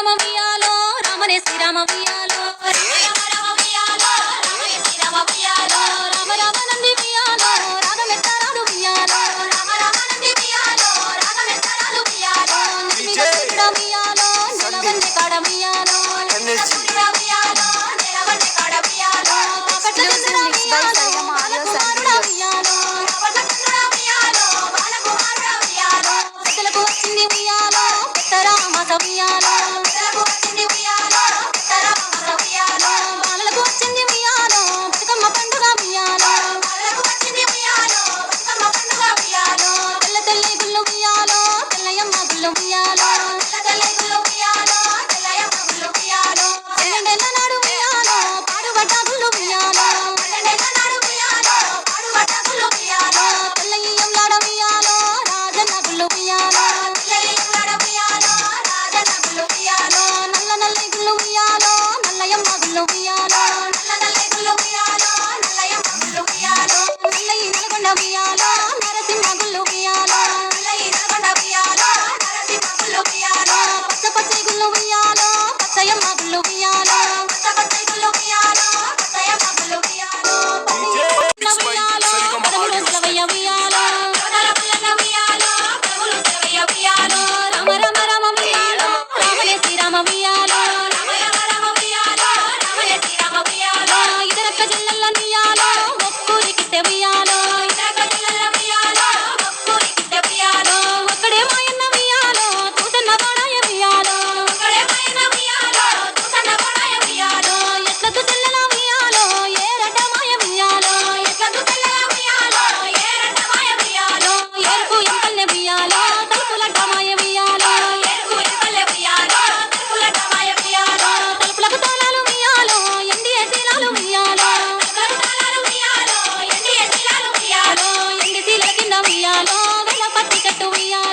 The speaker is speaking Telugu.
రామ వియాలో రామనే శ్రీరామ వియాలో రామ రామ వియాలో రామనే శ్రీరామ వియాలో రామ రామ నంది వియాలో రాగమెత్తరాలు వియాలో రామ రామ నంది వియాలో రాగమెత్తరాలు వియాలో నిమిష వియాలో నిలవన్నే కాడ వియాలో వియాలో నిలవన్నే కాడ వియాలో Exclusive mix by Sarigama Audio and Videos. వచ్చింది వియాలో పెద్దరామ సవియాలో వచ్చింది వియాలో పెద్దరామ సవియాలో బాలలకు వచ్చింది వియాలో బతుకమ్మ పండుగ వియాలో బాలలకు వచ్చింది వియాలో బతుకమ్మ పండుగ వియాలో తెల్ల తెల్లి గుళ్ళు వియాలో తెల్లయమ్మ గుళ్ళు వియాలో తెల్ల తెల్లి గుళ్ళు వియాలో తెల్లయమ్మ గుళ్ళు వియాలో పన్నెండేళ్ల నాడు వియాలో పాడుబడ్డ గుళ్ళు వియాలో పన్నెండేళ్ల నాడు వియాలో పాడుబడ్డ గుళ్ళు వియాలో తెల్లయ్యంలాడ వియాలో రాజన్న గుళ్ళు వియాలో నల్లయమ్మ గుళ్ళు వియాలో నల్లయ్య నల్గొండ వియాలో నరసింహ గుళ్ళు వియాలో పచ్చ పచ్చై గుళ్ళు వియాలో పచ్చయమ్మ గుళ్ళు వియాలో రామ రామ రామ వియాలో రామనే శ్రీరామ వియాలో ఇదరక్క జిల్లల నియాలో ఒక్కూరికిస్తే వియాలో ఒక్కడే మాయన్న వియాలో చూసన్న గోడాయ వియాలో ఎట్లదు చెల్లెల వియాలో ఏరట మాయ వియాలో ఏరుకు ఎంపల్లె వియాలో తలుపులడ్డ మాయ వియాలో తలుపులకు తాళాలు వియాలో ఎండి ఎసీలాలు వియాలో ఎండి శీల కింద వియాలో వెల పత్తి కట్టు వియాలో